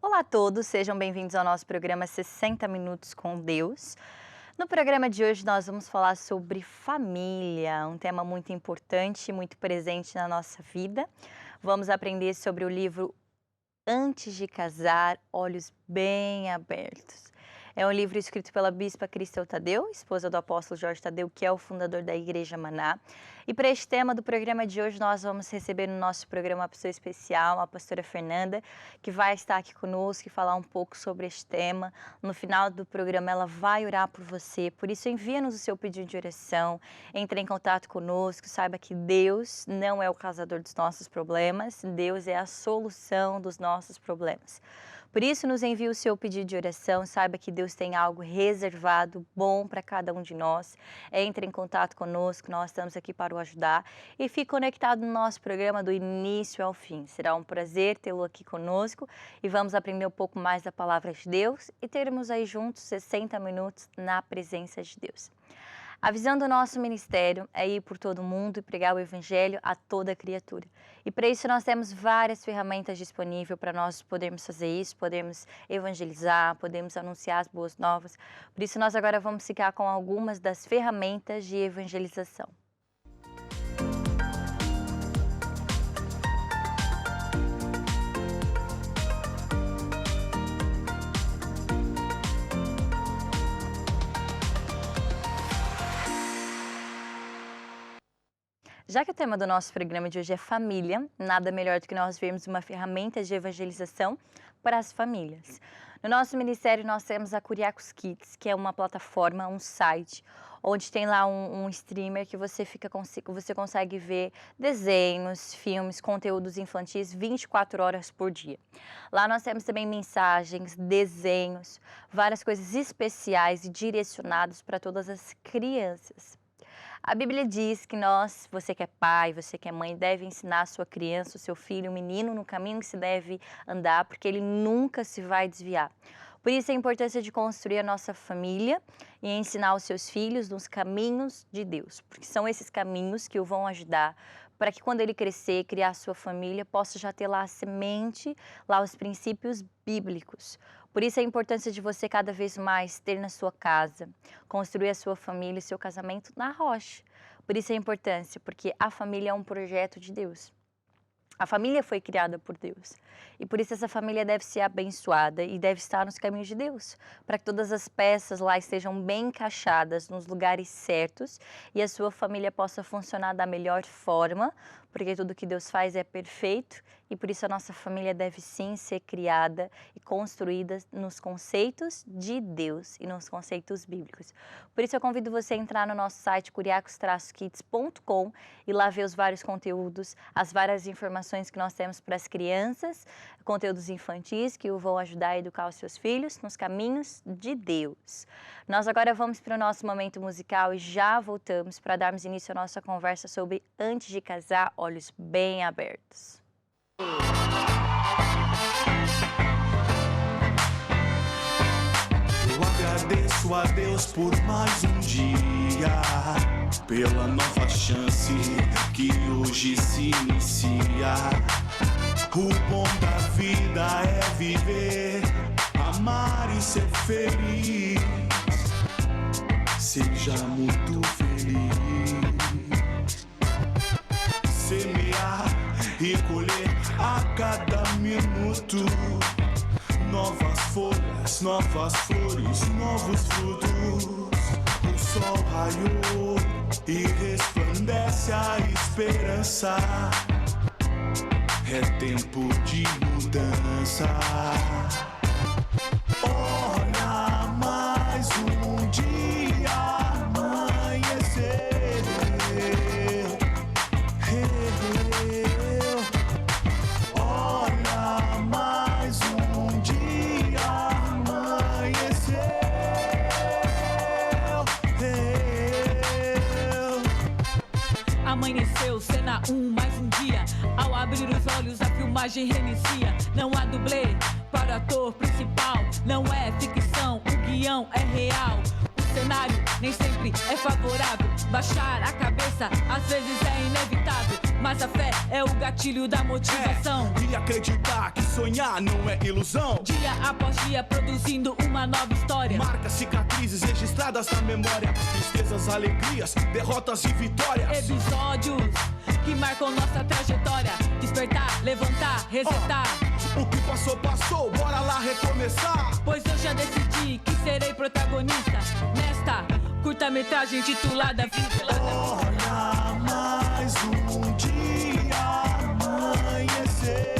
Olá a todos, sejam bem-vindos ao nosso programa 60 Minutos com Deus. No programa de hoje nós vamos falar sobre família, um tema muito importante e muito presente na nossa vida. Vamos aprender sobre o livro Antes de Casar, Olhos Bem Abertos. É um livro escrito pela Bispa Cristel Tadeu, esposa do apóstolo Jorge Tadeu, que é o fundador da Igreja Maná. E para este tema do programa de hoje, nós vamos receber no nosso programa uma pessoa especial, a pastora Fernanda, que vai estar aqui conosco e falar um pouco sobre este tema. No final do programa, ela vai orar por você, por isso envia-nos o seu pedido de oração, entre em contato conosco, saiba que Deus não é o causador dos nossos problemas, Deus é a solução dos nossos problemas. Por isso, nos envie o seu pedido de oração, saiba que Deus tem algo reservado, bom para cada um de nós. Entre em contato conosco, nós estamos aqui para o ajudar. E fique conectado no nosso programa do início ao fim. Será um prazer tê-lo aqui conosco e vamos aprender um pouco mais da palavra de Deus e termos aí juntos 60 minutos na presença de Deus. A visão do nosso ministério é ir por todo mundo e pregar o evangelho a toda criatura. E para isso nós temos várias ferramentas disponíveis para nós podermos fazer isso, podemos evangelizar, podemos anunciar as boas novas. Por isso nós agora vamos ficar com algumas das ferramentas de evangelização. Já que o tema do nosso programa de hoje é família, nada melhor do que nós vermos uma ferramenta de evangelização para as famílias. No nosso ministério nós temos a Curiacos Kids, que é uma plataforma, um site, onde tem lá um streamer que você consegue ver desenhos, filmes, conteúdos infantis 24 horas por dia. Lá nós temos também mensagens, desenhos, várias coisas especiais e direcionadas para todas as crianças. A Bíblia diz que você que é pai, você que é mãe, deve ensinar a sua criança, o seu filho, o menino, no caminho que se deve andar, porque ele nunca se vai desviar. Por isso a importância de construir a nossa família e ensinar os seus filhos nos caminhos de Deus, porque são esses caminhos que o vão ajudar para que quando ele crescer, criar a sua família, possa já ter lá a semente, lá os princípios bíblicos. Por isso a importância de você cada vez mais ter na sua casa, construir a sua família e seu casamento na rocha. Por isso a importância, porque a família é um projeto de Deus. A família foi criada por Deus e por isso essa família deve ser abençoada e deve estar nos caminhos de Deus, para que todas as peças lá estejam bem encaixadas nos lugares certos e a sua família possa funcionar da melhor forma, porque tudo que Deus faz é perfeito e por isso a nossa família deve sim ser criada e construída nos conceitos de Deus e nos conceitos bíblicos. Por isso eu convido você a entrar no nosso site curiacos-kids.com e lá ver os vários conteúdos, as várias informações que nós temos para as crianças, conteúdos infantis que o vão ajudar a educar os seus filhos nos caminhos de Deus. Nós agora vamos para o nosso momento musical e já voltamos para darmos início à nossa conversa sobre Antes de Casar, Olhos Bem Abertos. Eu agradeço a Deus por mais um dia, pela nova chance que hoje se inicia. O bom da vida é viver, amar e ser feliz. Seja muito feliz. Semear e colher a cada minuto novas folhas, novas flores, novos frutos. O sol raiou e resplandece a esperança. É tempo de mudança. Olha, mais um dia amanhecer. Olha, mais um dia amanhecer. Amanheceu, cena 1, mais um dia. Ao abrir os olhos, a filmagem reinicia. Não há dublê para o ator principal. Não é ficção, o guião é real. O cenário nem sempre é favorável. Baixar a cabeça às vezes é inevitável, mas a fé é o gatilho da motivação. E acreditar que sonhar não é ilusão. Dia após dia produzindo uma nova história. Marcas, cicatrizes registradas na memória. Tristezas, alegrias, derrotas e vitórias. Episódios que marcam nossa trajetória. Despertar, levantar, resetar. O que passou, passou, bora lá recomeçar. Pois eu já decidi que serei protagonista nesta curta-metragem titulada Vida. Olha, mais um dia amanhecer.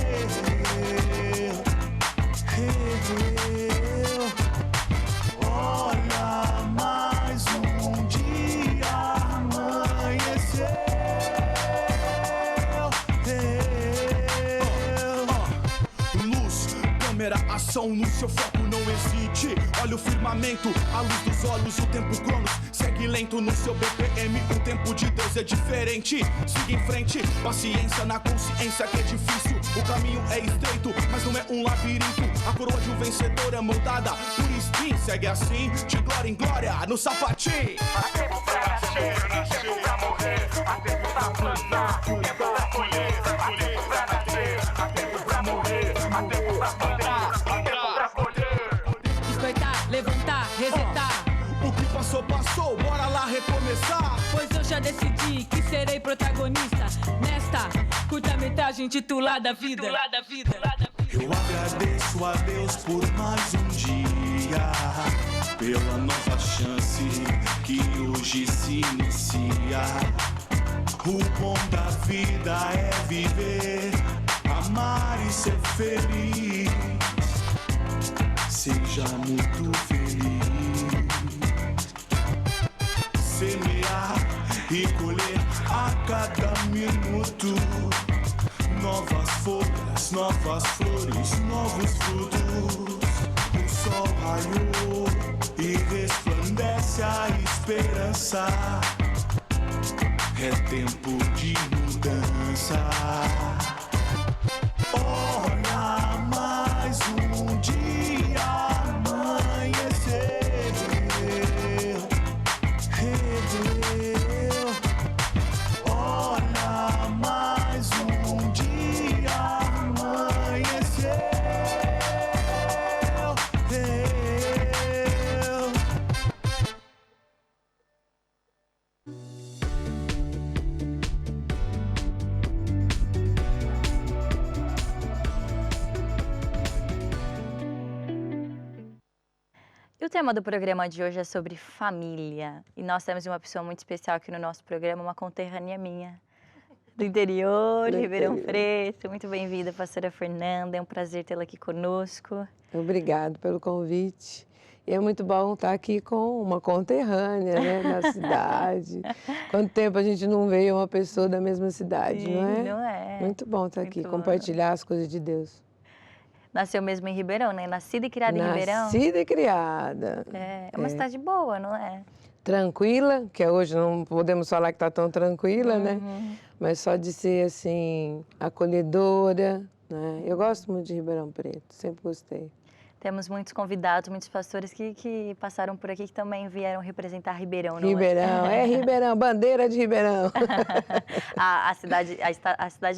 Olha, mais um dia amanhecer. Luz, câmera, ação, no seu foco não hesite. Olha o firmamento, a luz dos olhos, o tempo cronos segue lento no seu BPM. O tempo de Deus é diferente. Siga em frente, paciência na consciência que é difícil. O caminho é estreito, mas não é um labirinto. A coroa de um vencedor é moldada por espinho. Segue assim, de glória em glória, no sapatinho. Há tempo pra nascer, há tempo pra morrer, há tempo pra plantar, há tempo pra colher, há tempo pra nascer, há tempo pra morrer, há tempo pra plantar, há tempo pra colher. Despertar, levantar, resetar. O que passou, passou, bora lá recomeçar. Pois eu já decidi que serei protagonista nesta curta-metragem titulada Vida. Eu agradeço a Deus por mais um dia, pela nova chance que hoje se inicia. O bom da vida é viver, amar e ser feliz. Seja muito feliz. Semear e colher a cada minuto novas folhas, novas flores, novos frutos. O sol raiou e resplandece a esperança. É tempo de mudança. Olha, mais um dia amanhecer. Olha, mais um dia amanhecer. E o tema do programa de hoje é sobre família. E nós temos uma pessoa muito especial aqui no nosso programa, uma conterrânea minha, do interior, de Ribeirão Preto. Muito bem-vinda, pastora Fernanda. É um prazer tê-la aqui conosco. Obrigado pelo convite. E é muito bom estar aqui com uma conterrânea, né, na cidade. Quanto tempo a gente não vê uma pessoa da mesma cidade, Sim, não é? não é? Muito bom estar aqui, Muito bom. compartilhar as coisas de Deus. Nasceu mesmo em Ribeirão, né? Nascida e criada em Ribeirão. Nascida e criada. É uma cidade boa, não é? Tranquila, que hoje não podemos falar que está tão tranquila, né? Mas só de ser, assim, acolhedora, né? Eu gosto muito de Ribeirão Preto, sempre gostei. Temos muitos convidados, muitos pastores que passaram por aqui que também vieram representar Ribeirão, não Ribeirão, é Ribeirão, bandeira de Ribeirão. a cidade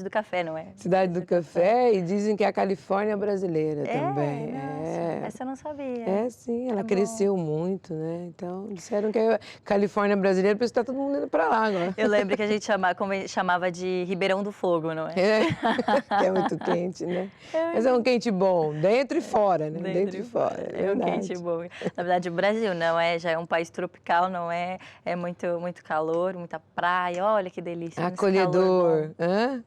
do café, não é? Cidade do café, e dizem que é a Califórnia brasileira também. Nossa, essa eu não sabia. É, sim, ela Tá cresceu muito, né? Então, disseram que é Califórnia brasileira, por isso está todo mundo indo para lá agora. Eu lembro que a gente chamava de Ribeirão do Fogo, não é? Que é muito quente, né? Mas é um quente bom, dentro e fora, né? Dentro e fora. É um quente bom. Na verdade, o Brasil não é, já é um país tropical, não é? É muito calor, muita praia. Olha que delícia. Acolhedor. Hã?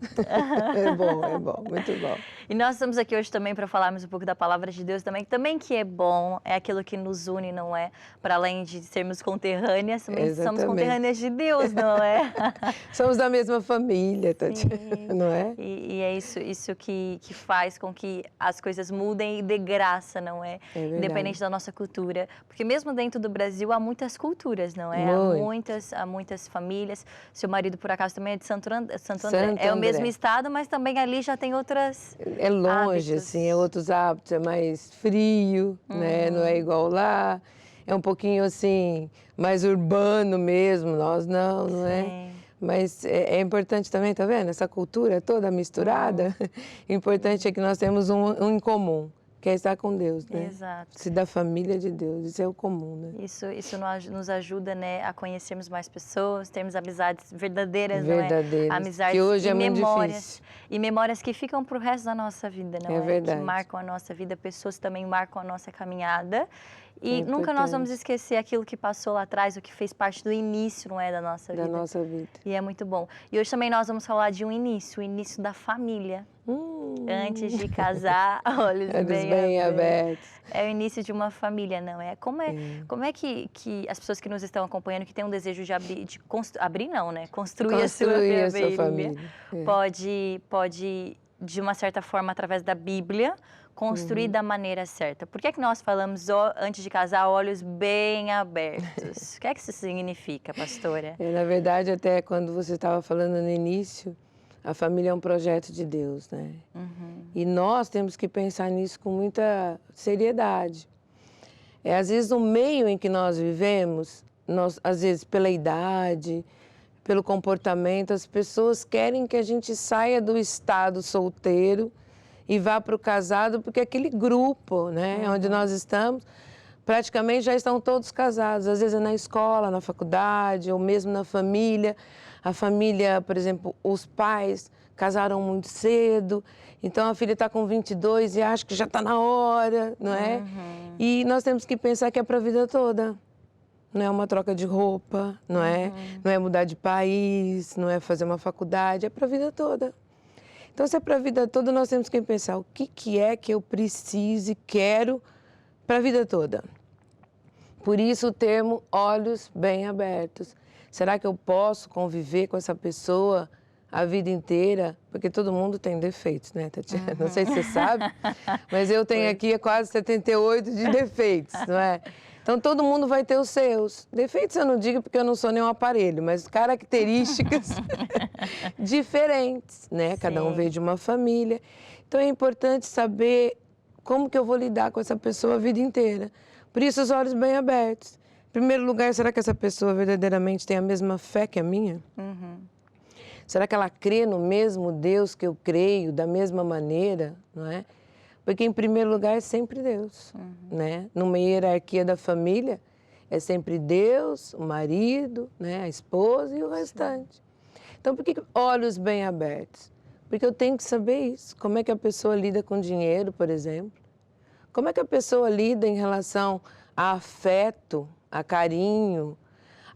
É bom, muito bom. E nós estamos aqui hoje também para falarmos um pouco da palavra de Deus também que é bom, é aquilo que nos une, não é? Para além de sermos conterrâneas, também somos conterrâneas de Deus, não é? Somos da mesma família, Tatiana, não é? E é isso que faz com que as coisas mudem e dê graça, não é? Independente da nossa cultura. Porque mesmo dentro do Brasil há muitas culturas, não é? Há muitas famílias. Seu marido, por acaso, também é de Santo André. É o mesmo estado, mas também ali já tem outras... É longe, hábitos. assim, é outros hábitos, é mais frio, né? Não é igual lá. é um pouquinho assim, mais urbano mesmo, nós não é? Sim. Mas é importante também, tá vendo? Essa cultura toda misturada. Importante é que nós temos um em comum, que é estar com Deus, né? Exato. Se da família de Deus, isso é o comum, né? Isso nos ajuda, né, a conhecermos mais pessoas, termos amizades verdadeiras, Verdadeiras, não é? Amizades que hoje e é muito memórias. difícil. E memórias que ficam pro resto da nossa vida, não É é? verdade. Que marcam a nossa vida, pessoas também marcam a nossa caminhada. E É nunca nós vamos importante. esquecer aquilo que passou lá atrás, o que fez parte do início, não é, da nossa Da vida. nossa vida. E é muito bom. E hoje também nós vamos falar de um início, o início da família. Antes de casar, olhos Olhos bem bem abertos. abertos. É o início de uma família, não é? Como é que as pessoas que nos estão acompanhando, que têm um desejo de abrir, abrir não, né? Construir a sua Construir a família, sua família. É. pode, de uma certa forma, através da Bíblia, construir da maneira certa. Por que é que nós falamos, antes de casar, olhos bem abertos? O que é que isso significa, pastora? Na verdade, até quando você estava falando no início, a família é um projeto de Deus, né? E nós temos que pensar nisso com muita seriedade. Às vezes, no meio em que nós vivemos, às vezes pela idade, pelo comportamento, as pessoas querem que a gente saia do estado solteiro e vá para o casado, porque aquele grupo, né, onde nós estamos, praticamente já estão todos casados. Às vezes é na escola, na faculdade, ou mesmo na família. A família, por exemplo, os pais casaram muito cedo, então a filha está com 22 e acha que já está na hora, não é? E nós temos que pensar que é para a vida toda. Não é uma troca de roupa, não é? Não é mudar de país, não é fazer uma faculdade, é para a vida toda. Então, se é para a vida toda, nós temos que pensar o que é que eu preciso e quero para a vida toda. Por isso o termo olhos bem abertos. Será que eu posso conviver com essa pessoa a vida inteira? Porque todo mundo tem defeitos, né, Tatiana? Não sei se você sabe, mas eu tenho aqui quase 78 de defeitos, não é? Então, todo mundo vai ter os seus. Defeitos eu não digo porque eu não sou nenhum aparelho, mas características diferentes, né? Cada um Sim. veio de uma família. Então, é importante saber como que eu vou lidar com essa pessoa a vida inteira. Por isso, os olhos bem abertos. Em primeiro lugar, será que essa pessoa verdadeiramente tem a mesma fé que a minha? Será que ela crê no mesmo Deus que eu creio, da mesma maneira, não é? Porque, em primeiro lugar, é sempre Deus, né? Numa hierarquia da família, é sempre Deus, o marido, né? A esposa e o restante. Então, por que olhos bem abertos? Porque eu tenho que saber isso. Como é que a pessoa lida com dinheiro, por exemplo? Como é que a pessoa lida em relação a afeto, a carinho,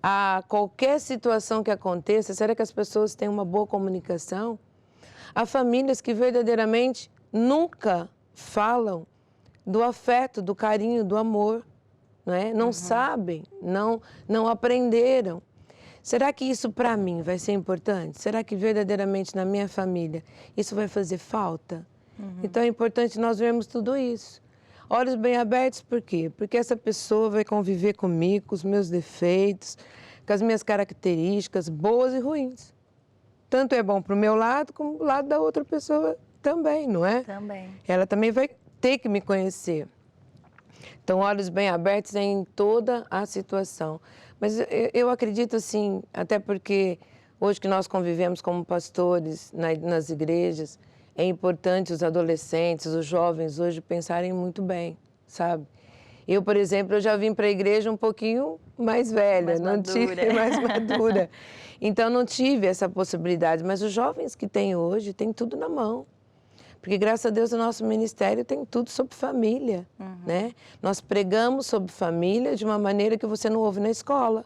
a qualquer situação que aconteça? Será que as pessoas têm uma boa comunicação? Há famílias que verdadeiramente nunca falam do afeto, do carinho, do amor, não é? Não sabem, não aprenderam. Será que isso para mim vai ser importante? Será que verdadeiramente na minha família isso vai fazer falta? Então é importante nós vermos tudo isso. Olhos bem abertos, por quê? Porque essa pessoa vai conviver comigo, com os meus defeitos, com as minhas características boas e ruins. Tanto é bom para o meu lado, como para o lado da outra pessoa também, não é? Também. Ela também vai ter que me conhecer. Então, olhos bem abertos em toda a situação. Mas eu acredito assim, até porque hoje que nós convivemos como pastores nas igrejas, é importante os adolescentes, os jovens hoje pensarem muito bem, sabe? Eu, por exemplo, eu já vim para a igreja um pouquinho mais velha, mais madura. Então, não tive essa possibilidade. Mas os jovens que têm hoje, têm tudo na mão. Porque, graças a Deus, o nosso ministério tem tudo sobre família, né? Nós pregamos sobre família de uma maneira que você não ouve na escola.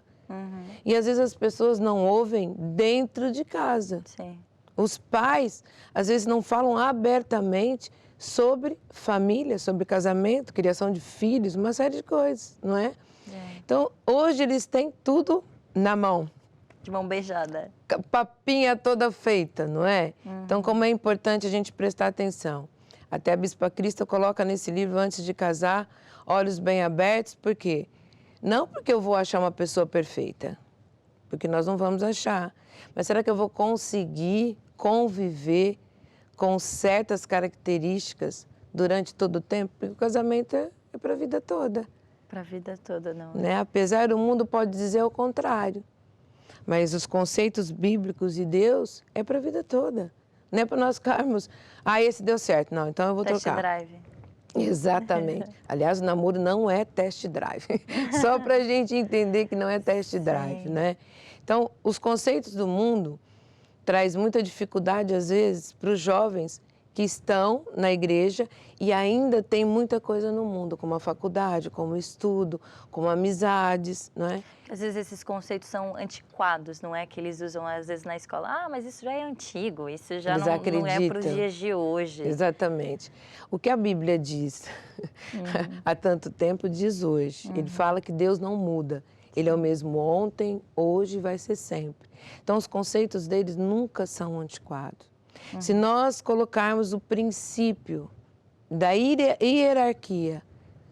E, às vezes, as pessoas não ouvem dentro de casa. Sim. Os pais, às vezes, não falam abertamente sobre família, sobre casamento, criação de filhos, uma série de coisas, não é? Então, hoje eles têm tudo na mão. De mão beijada. Papinha toda feita, não é? Então, como é importante a gente prestar atenção. Até a Bispa Crista coloca nesse livro, antes de casar, olhos bem abertos, por quê? Não porque eu vou achar uma pessoa perfeita, porque nós não vamos achar. Mas será que eu vou conseguir conviver com certas características durante todo o tempo? Porque o casamento é para a vida toda. Para a vida toda, não. né? Apesar do mundo pode dizer o contrário. Mas os conceitos bíblicos de Deus é para a vida toda. Não é para nós ficarmos, esse deu certo, não, então eu vou Test trocar. drive. Exatamente. Aliás, o namoro não é test drive. Só para a gente entender que não é test drive, Sim. né? Então, os conceitos do mundo traz muita dificuldade, às vezes, para os jovens que estão na igreja e ainda tem muita coisa no mundo, como a faculdade, como o estudo, como amizades, não é? Às vezes esses conceitos são antiquados, não é? Que eles usam às vezes na escola. Mas isso já é antigo, isso já Eles não é para os acreditam. dias de hoje. Exatamente. O que a Bíblia diz há tanto tempo, diz hoje. Ele fala que Deus não muda. Ele é o mesmo ontem, hoje e vai ser sempre. Então, os conceitos deles nunca são antiquados. Se nós colocarmos o princípio da hierarquia,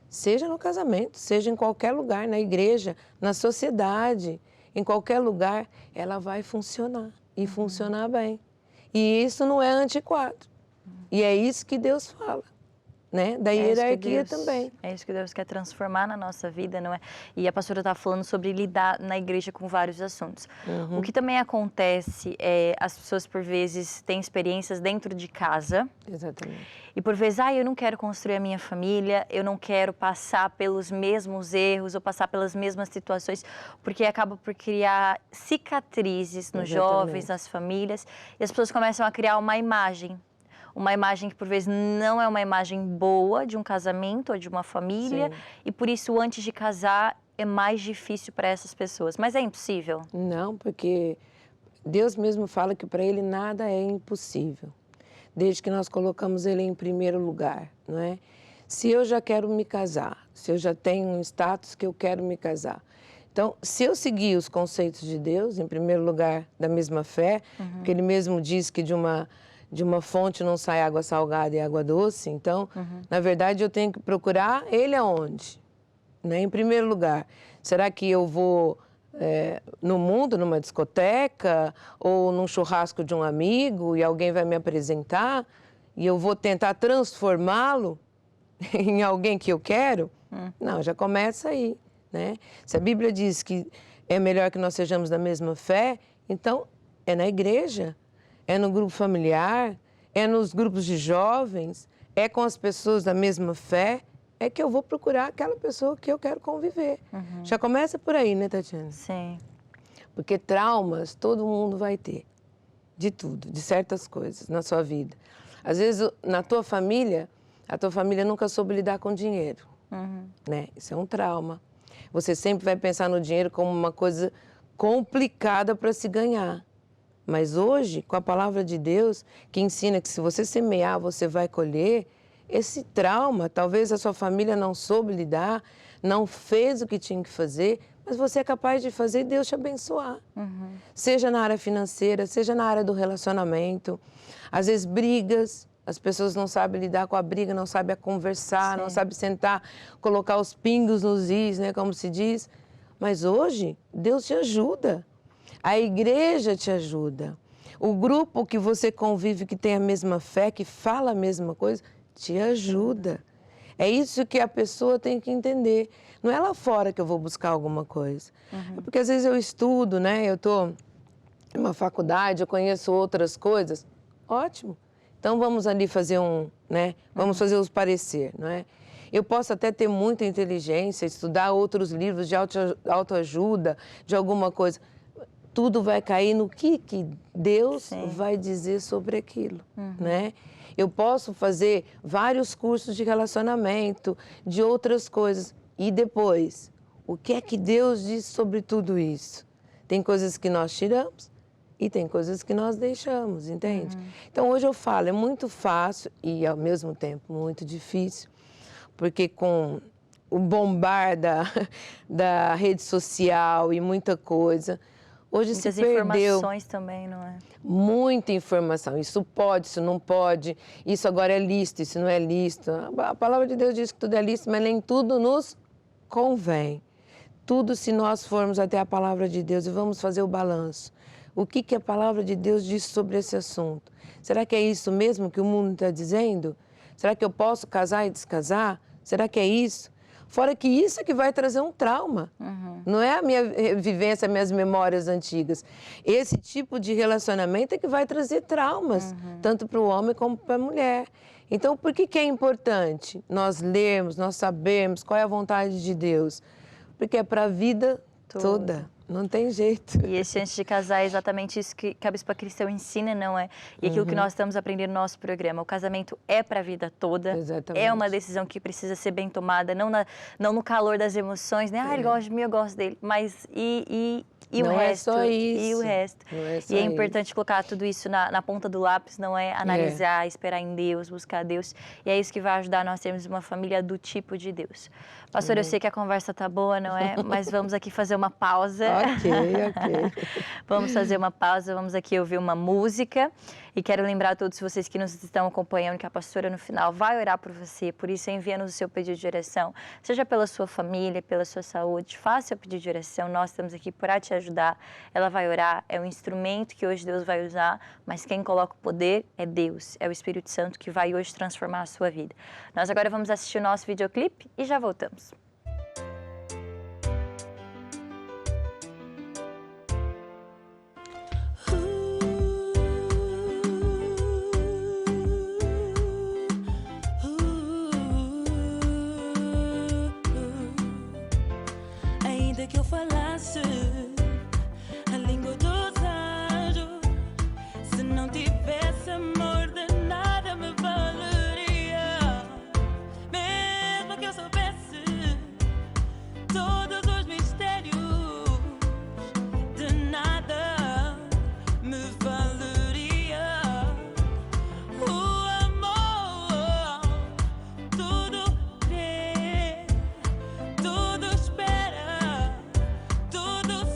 seja no casamento, seja em qualquer lugar, na igreja, na sociedade, em qualquer lugar, ela vai funcionar e funcionar bem. E isso não é antiquado. E é isso que Deus fala, né? Da hierarquia também. É isso que Deus quer transformar na nossa vida, não é? E a pastora está falando sobre lidar na igreja com vários assuntos. O que também acontece é as pessoas, por vezes, têm experiências dentro de casa. Exatamente. E por vezes, eu não quero construir a minha família, eu não quero passar pelos mesmos erros ou passar pelas mesmas situações, porque acaba por criar cicatrizes nos jovens, nas famílias, e as pessoas começam a criar uma imagem que por vezes não é uma imagem boa de um casamento ou de uma família, e por isso antes de casar é mais difícil para essas pessoas. Mas é impossível? Não, porque Deus mesmo fala que para Ele nada é impossível, desde que nós colocamos Ele em primeiro lugar, não é? Se eu já quero me casar, se eu já tenho um status que eu quero me casar, então, se eu seguir os conceitos de Deus, em primeiro lugar, da mesma fé, porque Ele mesmo diz que de uma fonte não sai água salgada e água doce, então, na verdade, eu tenho que procurar Ele aonde? Né? Em primeiro lugar, será que eu vou no mundo, numa discoteca, ou num churrasco de um amigo e alguém vai me apresentar e eu vou tentar transformá-lo em alguém que eu quero? Não, já começa aí, né? Se a Bíblia diz que é melhor que nós sejamos da mesma fé, então é na igreja, é no grupo familiar, é nos grupos de jovens, é com as pessoas da mesma fé, é que eu vou procurar aquela pessoa que eu quero conviver. Já começa por aí, né, Tatiana? Sim. Porque traumas todo mundo vai ter, de tudo, de certas coisas na sua vida. Às vezes, na tua família, a tua família nunca soube lidar com dinheiro, né? Isso é um trauma. Você sempre vai pensar no dinheiro como uma coisa complicada para se ganhar. Mas hoje, com a palavra de Deus, que ensina que se você semear, você vai colher, esse trauma, talvez a sua família não soube lidar, não fez o que tinha que fazer, mas você é capaz de fazer e Deus te abençoar. Seja na área financeira, seja na área do relacionamento. Às vezes brigas, as pessoas não sabem lidar com a briga, não sabem conversar, não sabem sentar, colocar os pingos nos is, né, como se diz. Mas hoje, Deus te ajuda. A igreja te ajuda. O grupo que você convive, que tem a mesma fé, que fala a mesma coisa, te ajuda. É isso que a pessoa tem que entender. Não é lá fora que eu vou buscar alguma coisa. É porque às vezes eu estudo, né? Eu estou em uma faculdade, eu conheço outras coisas. Ótimo. Então vamos ali fazer né? Vamos fazer os parecer, não é? Eu posso até ter muita inteligência, estudar outros livros de autoajuda, de alguma coisa. Tudo vai cair no que Deus vai dizer sobre aquilo, né? Eu posso fazer vários cursos de relacionamento, de outras coisas. E depois, o que é que Deus diz sobre tudo isso? Tem coisas que nós tiramos e tem coisas que nós deixamos, entende? Então, hoje eu falo, é muito fácil e, ao mesmo tempo, muito difícil, porque com o bombar da rede social e muita coisa, hoje Muitas se perdeu. informações também, não é? Muita informação. Isso pode, isso não pode. Isso agora é lícito, isso não é lícito. A palavra de Deus diz que tudo é lícito, mas nem tudo nos convém. Tudo, se nós formos até a palavra de Deus e vamos fazer o balanço. O que a palavra de Deus diz sobre esse assunto? Será que é isso mesmo que o mundo está dizendo? Será que eu posso casar e descasar? Será que é isso? Fora que isso é que vai trazer um trauma. Não é a minha vivência, minhas memórias antigas. Esse tipo de relacionamento é que vai trazer traumas, tanto para o homem como para a mulher. Então, por que é importante nós lermos, nós sabermos qual é a vontade de Deus? Porque é para a vida toda. Não tem jeito. E esse antes de casar é exatamente isso que a Bispa Cristão ensina, não é? E aquilo que nós estamos aprendendo no nosso programa. O casamento é para a vida toda. Exatamente. É uma decisão que precisa ser bem tomada, não no calor das emoções, né? Ah, ele gosta de mim, eu gosto dele. Mas e o não resto? É só isso. E o resto? Não é só e é importante colocar tudo isso na ponta do lápis, não é? Analisar, esperar em Deus, buscar Deus. E é isso que vai ajudar nós termos uma família do tipo de Deus. Pastor, eu sei que a conversa tá boa, não é? Mas vamos aqui fazer uma pausa. Ok. Vamos fazer uma pausa, vamos aqui ouvir uma música. E quero lembrar a todos vocês que nos estão acompanhando que a pastora no final vai orar por você. Por isso, envia-nos o seu pedido de oração, seja pela sua família, pela sua saúde. Faça o pedido de oração, nós estamos aqui para te ajudar. Ela vai orar, é um instrumento que hoje Deus vai usar, mas quem coloca o poder é Deus, é o Espírito Santo que vai hoje transformar a sua vida. Nós agora vamos assistir o nosso videoclipe e já voltamos. Ainda que eu falasse a língua dos anjos, se não tivesse amor, de nada me valeria. Mesmo que eu soubesse todos os mistérios, de nada me valeria. O amor tudo crê, tudo espera, tudo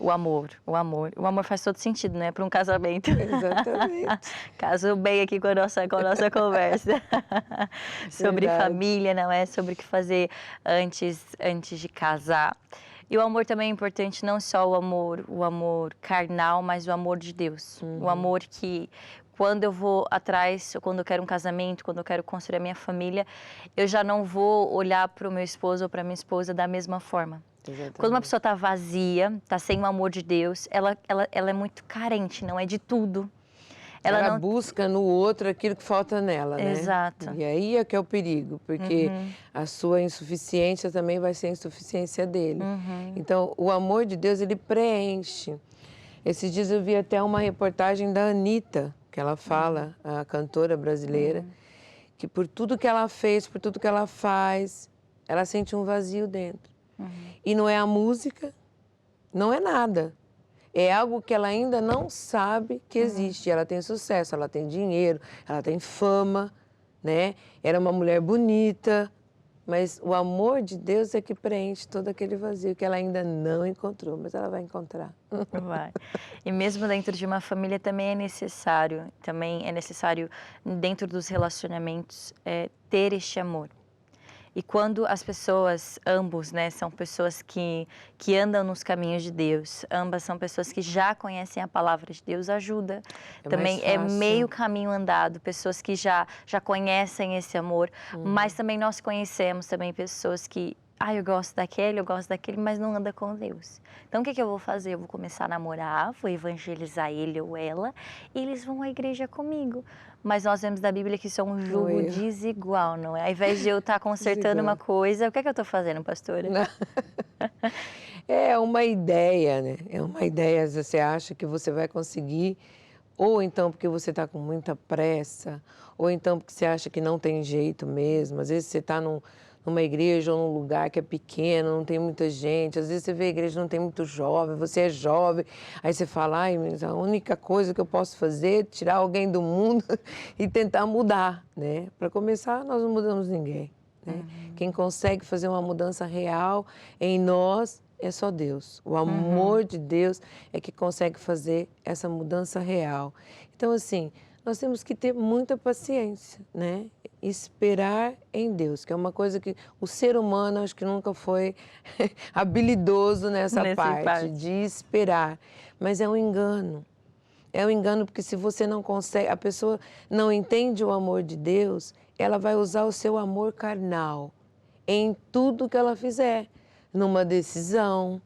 O amor, o amor. O amor faz todo sentido, né, para um casamento. Exatamente. Casou bem aqui com a nossa conversa. Sobre Verdade. família, não é? Sobre o que fazer antes de casar. E o amor também é importante, não só o amor carnal, mas o amor de Deus. O amor que, quando eu vou atrás, quando eu quero um casamento, quando eu quero construir a minha família, eu já não vou olhar para o meu esposo ou para a minha esposa da mesma forma. Exatamente. Quando uma pessoa está vazia, está sem o amor de Deus, ela é muito carente, não é de tudo. Ela não... busca no outro aquilo que falta nela, né? Exato. E aí é que é o perigo, porque a sua insuficiência também vai ser a insuficiência dele. Então, o amor de Deus, ele preenche. Esses dias eu vi até uma reportagem da Anitta, que ela fala, a cantora brasileira, que por tudo que ela fez, por tudo que ela faz, ela sente um vazio dentro. E não é a música, não é nada. É algo que ela ainda não sabe que existe. Ela tem sucesso, ela tem dinheiro, ela tem fama, né? Era uma mulher bonita, mas o amor de Deus é que preenche todo aquele vazio que ela ainda não encontrou, mas ela vai encontrar. Vai. E mesmo dentro de uma família também é necessário dentro dos relacionamentos ter este amor. E quando as pessoas, ambos, né, são pessoas que andam nos caminhos de Deus, ambas são pessoas que já conhecem a palavra de Deus, ajuda. Também é meio caminho andado, pessoas que já conhecem esse amor, mas também nós conhecemos também pessoas que, eu gosto daquele, mas não anda com Deus. Então, o que eu vou fazer? Eu vou começar a namorar, vou evangelizar ele ou ela, e eles vão à igreja comigo. Mas nós vemos da Bíblia que isso é um jugo desigual, não é? Ao invés de eu estar consertando uma coisa, o que é que eu estou fazendo, pastora? É uma ideia, né? É uma ideia, você acha que você vai conseguir, ou então porque você está com muita pressa, ou então porque você acha que não tem jeito mesmo. Às vezes você está numa igreja ou num lugar que é pequeno, não tem muita gente. Às vezes você vê a igreja não tem muito jovem, você é jovem. Aí você fala, mas a única coisa que eu posso fazer é tirar alguém do mundo e tentar mudar, né? Para começar, nós não mudamos ninguém, né? Quem consegue fazer uma mudança real em nós é só Deus. O amor de Deus é que consegue fazer essa mudança real. Então, assim, nós temos que ter muita paciência, né? Esperar em Deus, que é uma coisa que o ser humano acho que nunca foi habilidoso nessa parte de esperar. Mas é um engano. É um engano porque se você não consegue, a pessoa não entende o amor de Deus, ela vai usar o seu amor carnal em tudo que ela fizer, numa decisão.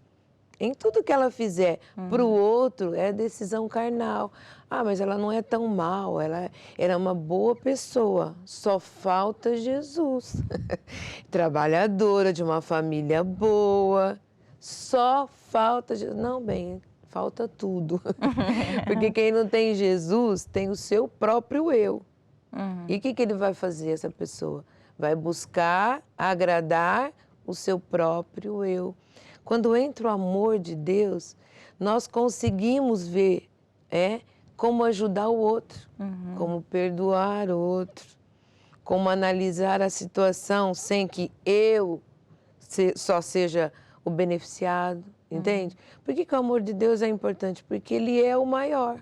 Em tudo que ela fizer para o outro é decisão carnal. Mas ela não é tão mal, ela era uma boa pessoa, só falta Jesus. Trabalhadora, de uma família boa, só falta Jesus. Não, bem, falta tudo. Porque quem não tem Jesus tem o seu próprio eu. E o que ele vai fazer, essa pessoa? Vai buscar agradar o seu próprio eu. Quando entra o amor de Deus, nós conseguimos ver como ajudar o outro, como perdoar o outro, como analisar a situação sem que eu só seja o beneficiado, entende? Por que o amor de Deus é importante? Porque ele é o maior,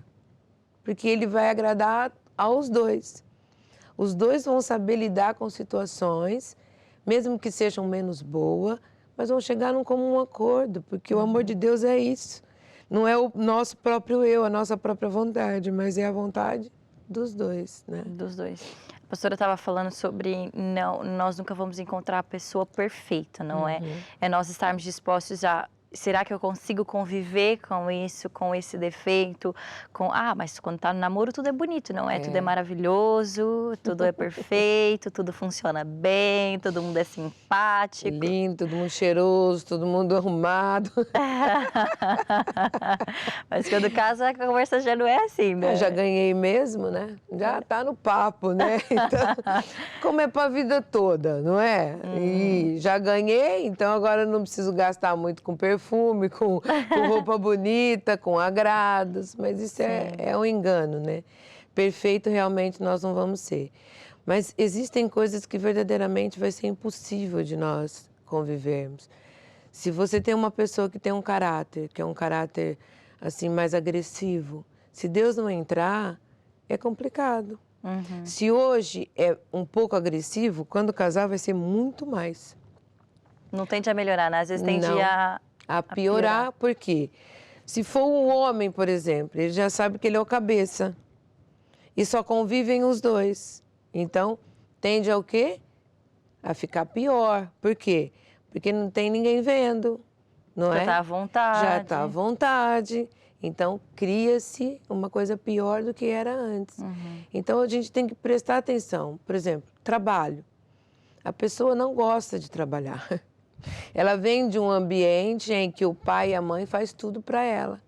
porque ele vai agradar aos dois. Os dois vão saber lidar com situações, mesmo que sejam menos boas, mas vão chegar num comum acordo, porque o amor de Deus é isso. Não é o nosso próprio eu, a nossa própria vontade, mas é a vontade dos dois, né? Dos dois. A pastora estava falando sobre nós nunca vamos encontrar a pessoa perfeita, não é? É nós estarmos dispostos a... Será que eu consigo conviver com isso, com esse defeito? Mas quando tá no namoro tudo é bonito, não é? Tudo é maravilhoso, tudo é perfeito, tudo funciona bem, todo mundo é simpático. Lindo, todo mundo cheiroso, todo mundo arrumado. Mas quando casa, a conversa já não é assim, né? Eu já ganhei mesmo, né? Já tá no papo, né? Então, como é pra vida toda, não é? E já ganhei, então agora não preciso gastar muito com perfume, com roupa bonita, com agrados, mas isso é um engano, né? Perfeito realmente nós não vamos ser. Mas existem coisas que verdadeiramente vai ser impossível de nós convivermos. Se você tem uma pessoa que tem um caráter, que é um caráter assim mais agressivo, se Deus não entrar, é complicado. Se hoje é um pouco agressivo, quando casar vai ser muito mais. Não tende a melhorar, né? Às vezes tende Não. a A piorar, por quê? Se for um homem, por exemplo, ele já sabe que ele é o cabeça. E só convivem os dois. Então, tende ao quê? A ficar pior. Por quê? Porque não tem ninguém vendo, não já é? tá à vontade. Já está à vontade. Então, cria-se uma coisa pior do que era antes. Então, a gente tem que prestar atenção. Por exemplo, trabalho. A pessoa não gosta de trabalhar. Ela vem de um ambiente em que o pai e a mãe faz tudo para ela.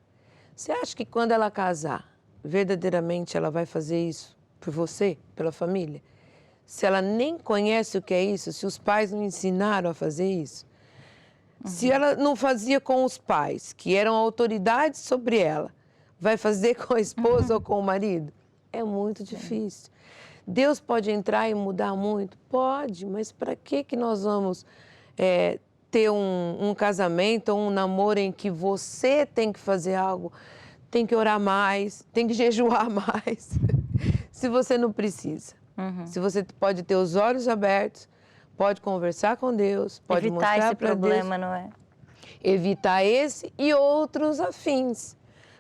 Você acha que quando ela casar, verdadeiramente ela vai fazer isso por você, pela família? Se ela nem conhece o que é isso, se os pais não ensinaram a fazer isso, se ela não fazia com os pais, que eram autoridades sobre ela, vai fazer com a esposa ou com o marido? É muito difícil. Deus pode entrar e mudar muito? Pode, mas para que nós vamos ter um casamento ou um namoro em que você tem que fazer algo, tem que orar mais, tem que jejuar mais, se você não precisa? Se você pode ter os olhos abertos, pode conversar com Deus, pode Evitar mostrar esse para Deus. problema, não é? Evitar esse e outros afins.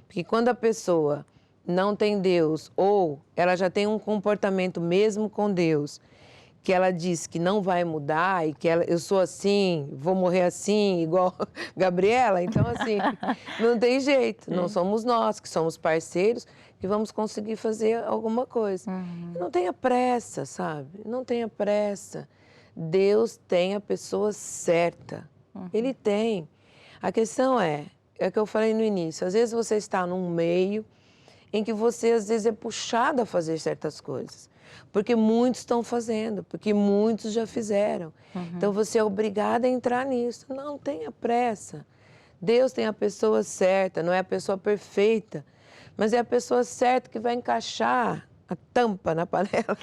Porque quando a pessoa não tem Deus ou ela já tem um comportamento mesmo com Deus, que ela diz que não vai mudar e que eu sou assim, vou morrer assim, igual Gabriela, então assim, não tem jeito. Não somos nós que somos parceiros que vamos conseguir fazer alguma coisa. Não tenha pressa, sabe? Não tenha pressa. Deus tem a pessoa certa. Ele tem. A questão é o que eu falei no início, às vezes você está num meio em que você às vezes é puxado a fazer certas coisas. Porque muitos estão fazendo, porque muitos já fizeram. Então você é obrigada a entrar nisso. Não tenha pressa. Deus tem a pessoa certa, não é a pessoa perfeita, mas é a pessoa certa que vai encaixar a tampa na panela.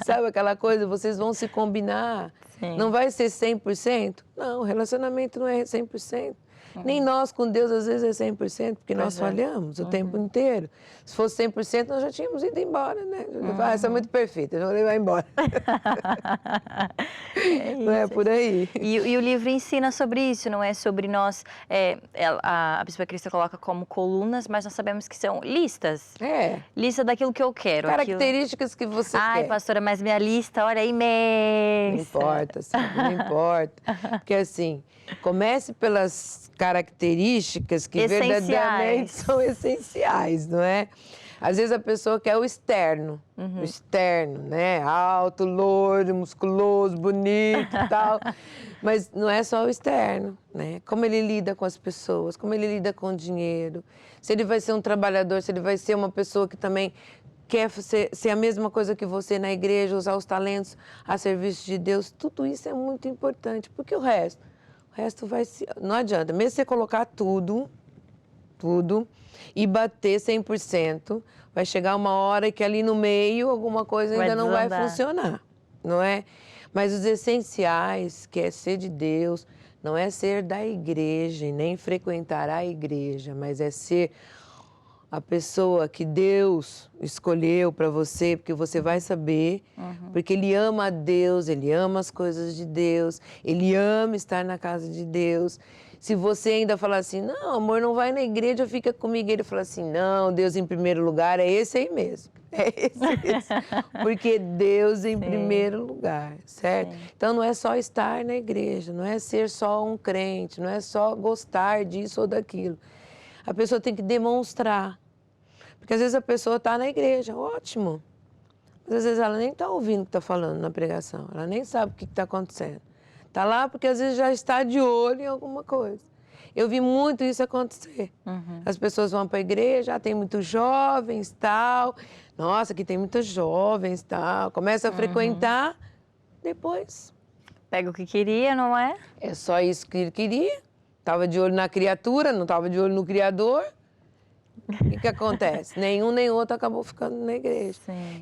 Sabe aquela coisa? Vocês vão se combinar. Sim. Não vai ser 100%? Não, o relacionamento não é 100%. Nem nós com Deus às vezes é 100%, porque nós falhamos o tempo inteiro. Se fosse 100%, nós já tínhamos ido embora, né? Essa é muito perfeita, eu vou levar embora. Não é por aí. E o livro ensina sobre isso, não é sobre nós... a Bispa Crista coloca como colunas, mas nós sabemos que são listas. Lista daquilo que eu quero. Características que você quer. Ai, pastora, mas minha lista, olha, é imensa. Não importa, sabe? Não importa. Porque assim, comece pelas características que verdadeiramente são essenciais, não é? Às vezes a pessoa quer o externo, né? Alto, loiro, musculoso, bonito e tal. Mas não é só o externo, né? Como ele lida com as pessoas, como ele lida com o dinheiro. Se ele vai ser um trabalhador, se ele vai ser uma pessoa que também quer ser a mesma coisa que você na igreja, usar os talentos a serviço de Deus. Tudo isso é muito importante, porque o resto vai se... Não adianta, mesmo você colocar tudo, e bater 100%, vai chegar uma hora que ali no meio alguma coisa ainda não vai funcionar, não é? Mas os essenciais, que é ser de Deus, não é ser da igreja e nem frequentar a igreja, mas é ser a pessoa que Deus escolheu para você, porque você vai saber, porque Ele ama a Deus, Ele ama as coisas de Deus, Ele ama estar na casa de Deus. Se você ainda falar assim, não, amor, não vai na igreja, fica comigo. Ele fala assim, não, Deus em primeiro lugar, é esse aí mesmo. É esse mesmo. Porque Deus em primeiro lugar, certo? Então não é só estar na igreja, não é ser só um crente, não é só gostar disso ou daquilo. A pessoa tem que demonstrar. Porque às vezes a pessoa está na igreja, ótimo. Mas às vezes ela nem está ouvindo o que está falando na pregação. Ela nem sabe o que está acontecendo. Está lá porque às vezes já está de olho em alguma coisa. Eu vi muito isso acontecer. As pessoas vão para a igreja, tem muitos jovens, tal. Nossa, aqui tem muitos jovens, tal. Começa a frequentar, depois... Pega o que queria, não é? É só isso que ele queria. Estava de olho na criatura, não estava de olho no Criador. O que acontece? Nenhum nem outro acabou ficando na igreja.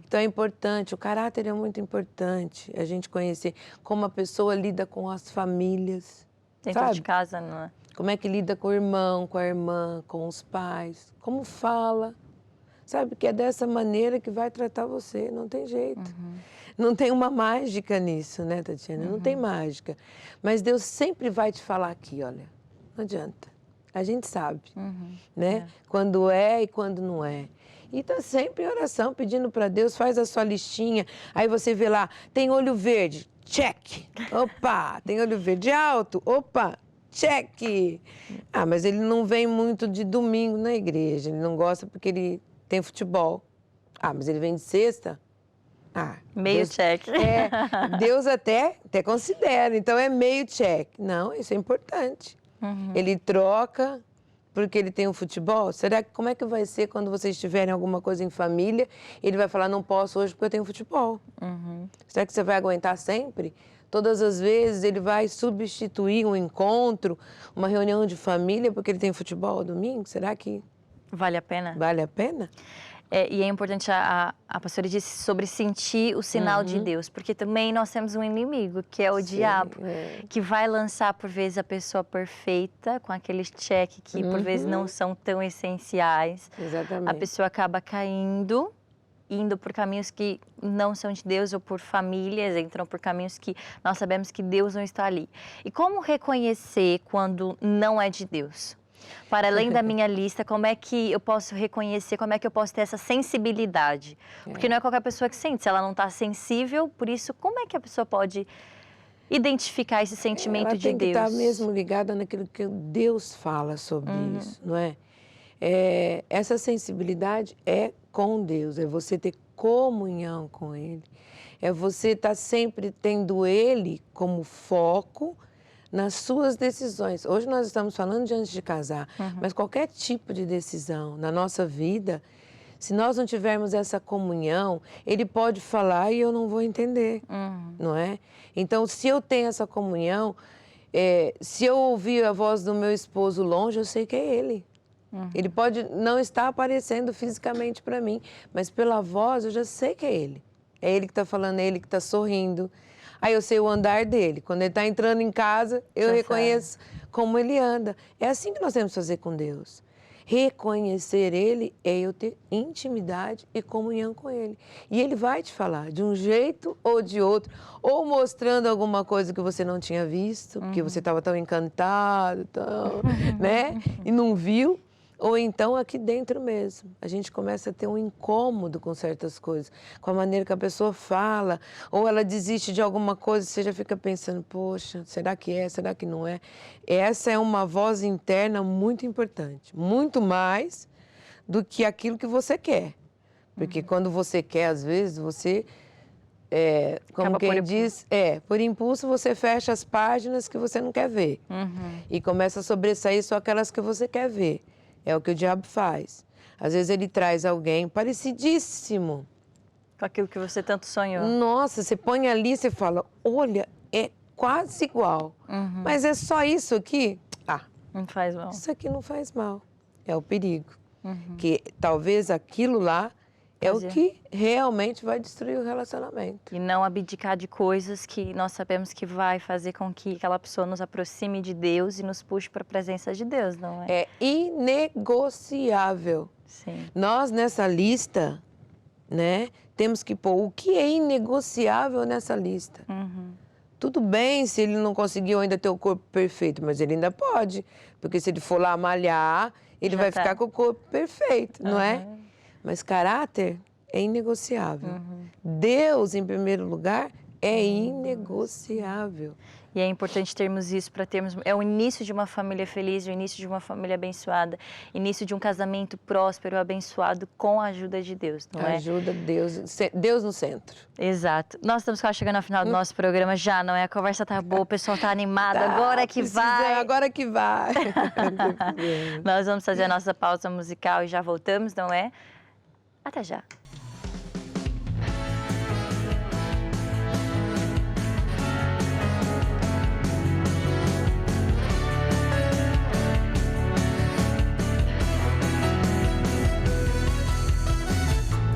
Então é importante, o caráter é muito importante, a gente conhecer como a pessoa lida com as famílias. Dentro sabe? de casa, não é? Como é que lida com o irmão, com a irmã, com os pais, como fala. Sabe que é dessa maneira que vai tratar você, não tem jeito. Não tem uma mágica nisso, né, Tatiana? Não tem mágica. Mas Deus sempre vai te falar aqui, olha, não adianta. A gente sabe, né? Quando é e quando não é. E tá sempre em oração, pedindo para Deus, faz a sua listinha. Aí você vê lá, tem olho verde, check. Opa, tem olho verde alto, opa, check. Ah, mas ele não vem muito de domingo na igreja, ele não gosta porque ele tem futebol. Ah, mas ele vem de sexta? Ah, Meio Deus, check. Deus até considera, então é meio check. Não, isso é importante. Ele troca porque ele tem um futebol. Será que como é que vai ser quando vocês tiverem alguma coisa em família? Ele vai falar, não posso hoje porque eu tenho futebol. Será que você vai aguentar sempre? Todas as vezes ele vai substituir um encontro, uma reunião de família porque ele tem futebol ao domingo? Será que Vale a pena? vale a pena? E é importante, a pastora disse sobre sentir o sinal de Deus, porque também nós temos um inimigo, que é o diabo, que vai lançar, por vezes, a pessoa perfeita, com aqueles check que, por vezes, não são tão essenciais. Exatamente. A pessoa acaba caindo, indo por caminhos que não são de Deus, ou por famílias, entram por caminhos que nós sabemos que Deus não está ali. E como reconhecer quando não é de Deus? Para além da minha lista, como é que eu posso reconhecer, como é que eu posso ter essa sensibilidade? Porque não é qualquer pessoa que sente, se ela não está sensível, por isso, como é que a pessoa pode identificar esse sentimento de Deus? Ela tem que estar mesmo ligada naquilo que Deus fala sobre isso, não é? Essa sensibilidade é com Deus, é você ter comunhão com Ele, é você estar sempre tendo Ele como foco nas suas decisões. Hoje nós estamos falando de antes de casar, mas qualquer tipo de decisão na nossa vida, se nós não tivermos essa comunhão, ele pode falar e eu não vou entender, não é? Então, se eu tenho essa comunhão, se eu ouvir a voz do meu esposo longe, eu sei que é ele. Ele pode não estar aparecendo fisicamente para mim, mas pela voz eu já sei que é ele. É ele que está falando, é ele que está sorrindo. Aí eu sei o andar dele. Quando ele está entrando em casa, eu reconheço como ele anda. É assim que nós temos que fazer com Deus. Reconhecer Ele é eu ter intimidade e comunhão com Ele. E Ele vai te falar de um jeito ou de outro, ou mostrando alguma coisa que você não tinha visto, porque você estava tão encantado, né? E não viu. Ou então aqui dentro mesmo, a gente começa a ter um incômodo com certas coisas, com a maneira que a pessoa fala, ou ela desiste de alguma coisa, você já fica pensando, poxa, será que é, será que não é? Essa é uma voz interna muito importante, muito mais do que aquilo que você quer. Porque quando você quer, às vezes, você, como quem diz, por impulso você fecha as páginas que você não quer ver. E começa a sobressair só aquelas que você quer ver. É o que o diabo faz. Às vezes ele traz alguém parecidíssimo com aquilo que você tanto sonhou. Nossa, você põe ali e você fala, olha, é quase igual. Mas é só isso aqui? Ah, não faz mal. Isso aqui não faz mal. É o perigo. Que talvez aquilo lá é o que realmente vai destruir o relacionamento. E não abdicar de coisas que nós sabemos que vai fazer com que aquela pessoa nos aproxime de Deus e nos puxe para a presença de Deus, não é? É inegociável. Sim. Nós, nessa lista, né, temos que pôr o que é inegociável nessa lista. Tudo bem se ele não conseguiu ainda ter o corpo perfeito, mas ele ainda pode. Porque se ele for lá malhar, ele vai ficar com o corpo perfeito, não é? Mas caráter é inegociável. Deus, em primeiro lugar, é inegociável. E é importante termos isso para termos... É o início de uma família feliz, o início de uma família abençoada, início de um casamento próspero, abençoado, com a ajuda de Deus, não é? Ajuda Deus, Deus no centro. Exato. Nós estamos quase chegando ao final do nosso programa já, não é? A conversa tá boa, o pessoal tá animado, agora que vai. Agora que vai. Nós vamos fazer a nossa pausa musical e já voltamos, não é? Até já.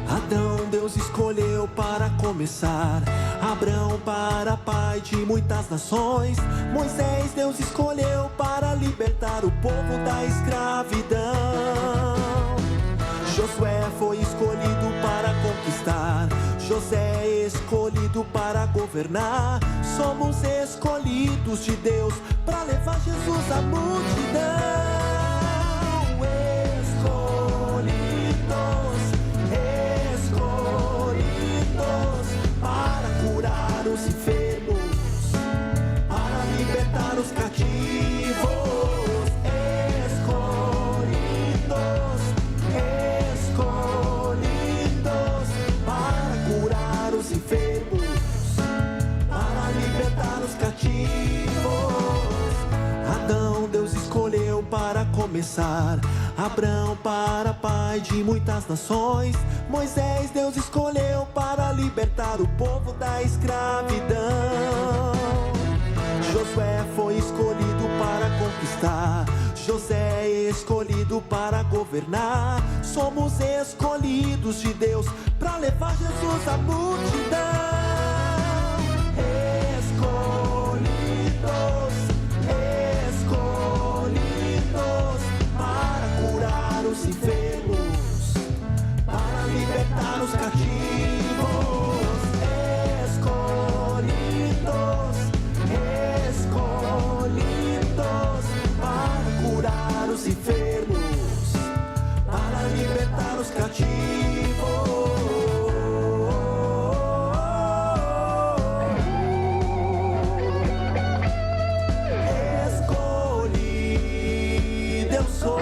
Adão Deus escolheu para comer começar. Abraão para pai de muitas nações. Moisés Deus escolheu para libertar o povo da escravidão. Josué foi escolhido para conquistar. José escolhido para governar. Somos escolhidos de Deus para levar Jesus à multidão. Os enfermos, para libertar os cativos, escolhidos, para curar os enfermos, para libertar os cativos. Adão Deus escolheu para começar. Abraão para pai de muitas nações. Moisés Deus escolheu para libertar o povo da escravidão. Josué foi escolhido para conquistar. José escolhido para governar. Somos escolhidos de Deus para levar Jesus à multidão. Os enfermos, para libertar os cativos, escolhidos, para curar os enfermos, para libertar os cativos. Escolhido eu sou.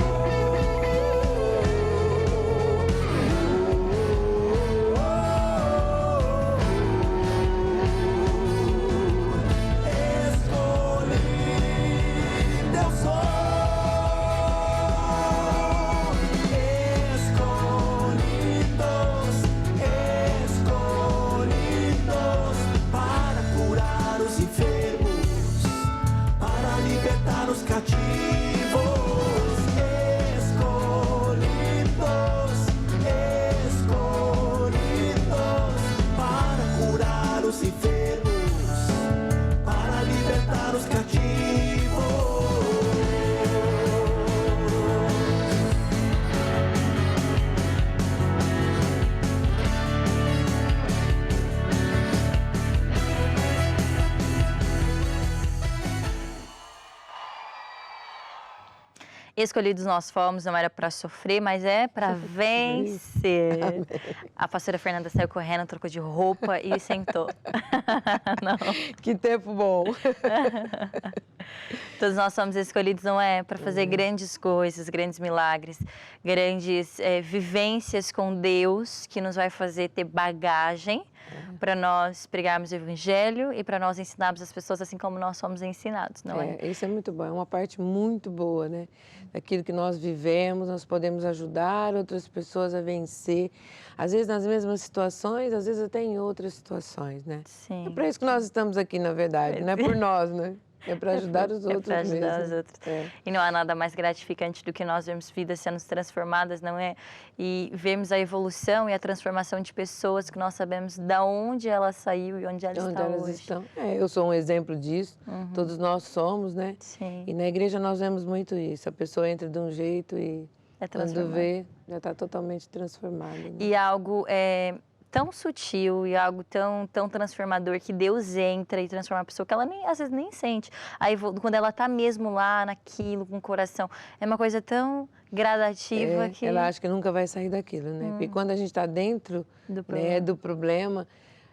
Os cativos, escolhidos, para curar os enfermos, para libertar os cativos. Escolhidos nós fomos, não era para sofrer, mas é para vencer. A pastora Fernanda saiu correndo, trocou de roupa e sentou. Não. Que tempo bom. Todos nós somos escolhidos, não é? Para fazer grandes coisas, grandes milagres, grandes vivências com Deus, que nos vai fazer ter bagagem para nós pregarmos o Evangelho e para nós ensinarmos as pessoas assim como nós somos ensinados, não é? Isso é muito bom, é uma parte muito boa, né? Daquilo que nós vivemos, nós podemos ajudar outras pessoas a vencer, às vezes nas mesmas situações, às vezes até em outras situações, né? Sim. É para isso que nós estamos aqui, na verdade, não é por nós, né? É para ajudar os outros para ajudar mesmo. os outros. E não há nada mais gratificante do que nós vermos vidas sendo transformadas, não é? E vemos a evolução e a transformação de pessoas que nós sabemos de onde ela saiu e onde ela está hoje. Estão. Eu sou um exemplo disso, todos nós somos, né? Sim. E na igreja nós vemos muito isso, a pessoa entra de um jeito e quando vê, já está totalmente transformada. Né? E algo tão sutil e algo tão transformador que Deus entra e transforma a pessoa que ela às vezes nem sente. Aí quando ela está mesmo lá naquilo, com o coração, é uma coisa tão gradativa que... Ela acha que nunca vai sair daquilo, né? Porque quando a gente está dentro do problema,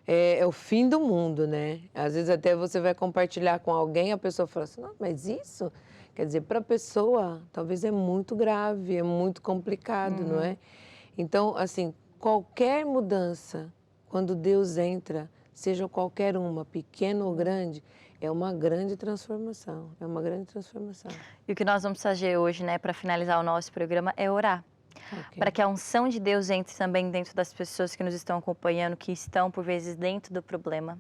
é o fim do mundo, né? Às vezes até você vai compartilhar com alguém, a pessoa fala assim, não, mas isso... Quer dizer, para a pessoa, talvez é muito grave, é muito complicado, não é? Então, assim... Qualquer mudança, quando Deus entra, seja qualquer uma, pequena ou grande, é uma grande transformação, E o que nós vamos fazer hoje, né, para finalizar o nosso programa, é orar. Para que a unção de Deus entre também dentro das pessoas que nos estão acompanhando, que estão, por vezes, dentro do problema,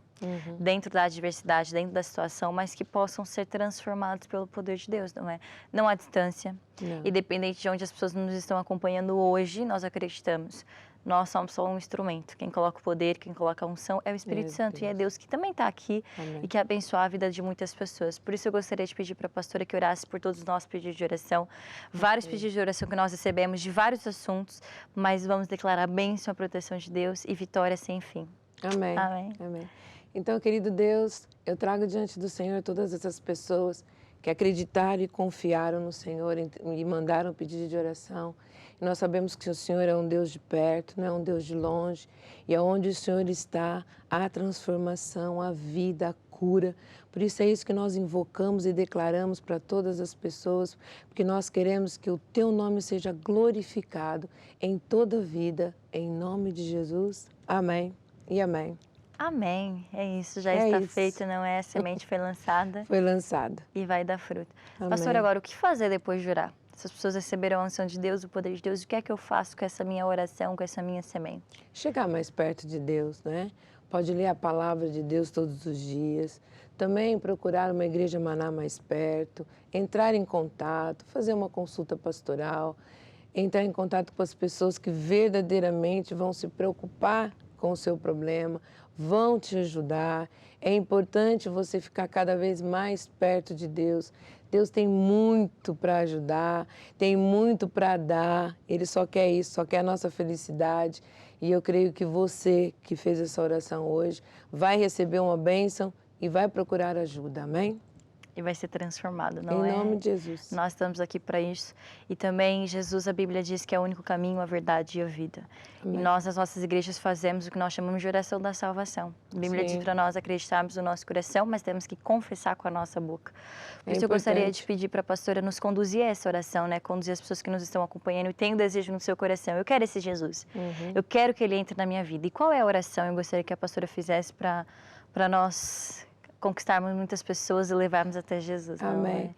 dentro da adversidade, dentro da situação, mas que possam ser transformados pelo poder de Deus, não é? Não à distância. Independente de onde as pessoas nos estão acompanhando hoje, nós acreditamos Nós somos só um instrumento. Quem coloca o poder, quem coloca a unção é o Espírito Meu Santo. E é Deus. Deus que também está aqui Amém. e que abençoa a vida de muitas pessoas. Por isso eu gostaria de pedir para a pastora que orasse por todos os nossos pedidos de oração. Vários pedidos de oração que nós recebemos de vários assuntos, mas vamos declarar bênção, a proteção de Deus e vitória sem fim. Amém. Amém. Amém. Então, querido Deus, eu trago diante do Senhor todas essas pessoas que acreditaram e confiaram no Senhor e mandaram pedido de oração. E nós sabemos que o Senhor é um Deus de perto, não é um Deus de longe. E aonde o Senhor está, há transformação, há vida, há cura. Por isso é isso que nós invocamos e declaramos para todas as pessoas, porque nós queremos que o Teu nome seja glorificado em toda a vida, em nome de Jesus. Amém e amém. Amém. É isso, já É está isso. feito, não é? A semente foi lançada Foi lançada. e vai dar fruto. Amém. Pastor, agora o que fazer depois de orar? Se as pessoas receberam a unção de Deus, o poder de Deus, o que é que eu faço com essa minha oração, com essa minha semente? Chegar mais perto de Deus, né? Pode ler a palavra de Deus todos os dias. Também procurar uma igreja Maná mais perto, entrar em contato, fazer uma consulta pastoral, entrar em contato com as pessoas que verdadeiramente vão se preocupar com o seu problema, vão te ajudar. É importante você ficar cada vez mais perto de Deus. Deus tem muito para ajudar, tem muito para dar. Ele só quer isso, só quer a nossa felicidade. E eu creio que você que fez essa oração hoje vai receber uma bênção e vai procurar ajuda. Amém? E vai ser transformado, não é? Em nome de Jesus. Nós estamos aqui para isso. E também Jesus, a Bíblia diz que é o único caminho, a verdade e a vida. Amém. E nós, nas nossas igrejas, fazemos o que nós chamamos de oração da salvação. A Bíblia Sim. diz para nós acreditarmos no nosso coração, mas temos que confessar com a nossa boca. Por É isso eu gostaria de importante. pedir para a pastora nos conduzir a essa oração, né? Conduzir as pessoas que nos estão acompanhando e têm o desejo no seu coração. Eu quero esse Jesus. Eu quero que ele entre na minha vida. E qual é a oração eu gostaria que a pastora fizesse para nós conquistarmos muitas pessoas e levarmos até Jesus? não Amém. é?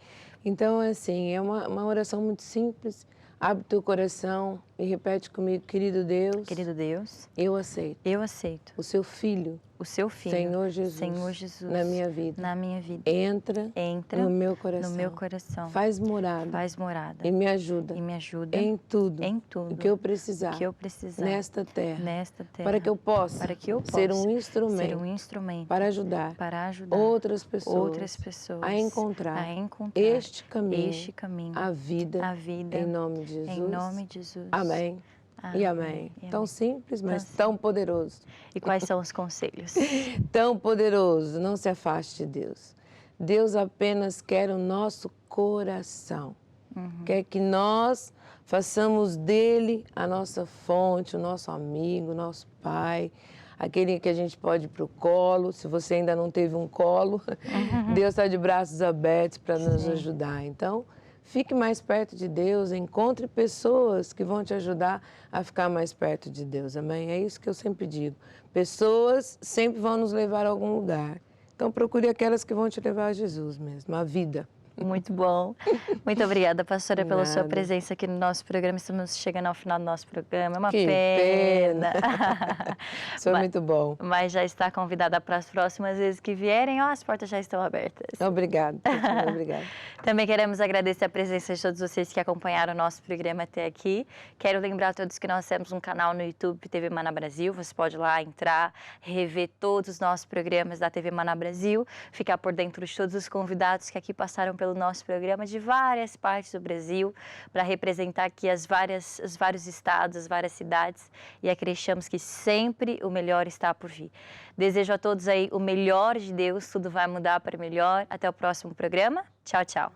Então, assim, é uma oração muito simples. Abre teu coração e repete comigo, querido Deus, Querido Deus, eu aceito eu aceito o seu Filho, o seu Filho, Senhor Jesus, Senhor Jesus, na minha vida. na minha vida. Entra Entra no meu coração. no meu coração, Faz morada faz morada e me ajuda e me ajuda em tudo, em tudo o que eu precisar, que eu precisar nesta terra, nesta terra, para que eu possa, para que eu ser possa um instrumento, ser um instrumento para ajudar para ajudar outras pessoas, outras pessoas a encontrar este este caminho, caminho, a vida, a vida, em nome de Jesus. em nome de Jesus. Amém. E amém. e Tão amém. simples, mas Tão tão poderoso. E quais são os conselhos? Tão poderoso. Não se afaste de Deus. Deus apenas quer o nosso coração. Quer que nós façamos dele a nossa fonte, o nosso amigo, o nosso pai, aquele que a gente pode ir para o colo. Se você ainda não teve um colo, Deus está de braços abertos para nos ajudar. Então, fique mais perto de Deus, encontre pessoas que vão te ajudar a ficar mais perto de Deus, amém? É isso que eu sempre digo. Pessoas sempre vão nos levar a algum lugar. Então procure aquelas que vão te levar a Jesus mesmo, a vida. Muito bom. Muito obrigada, pastora, pela sua Nada. presença aqui no nosso programa. Estamos chegando ao final do nosso programa. É uma Que pena. Isso foi muito bom. Mas já está convidada para as próximas vezes que vierem. Ó, as portas já estão abertas. Obrigada. Obrigada. Também queremos agradecer a presença de todos vocês que acompanharam o nosso programa até aqui. Quero lembrar a todos que nós temos um canal no YouTube, TV Maná Brasil. Você pode lá entrar, rever todos os nossos programas da TV Maná Brasil, ficar por dentro de todos os convidados que aqui passaram pelo nosso programa de várias partes do Brasil, para representar aqui os vários estados, as várias cidades. E acreditamos que sempre o melhor está por vir. Desejo a todos aí o melhor de Deus, tudo vai mudar para melhor. Até o próximo programa. Tchau, tchau.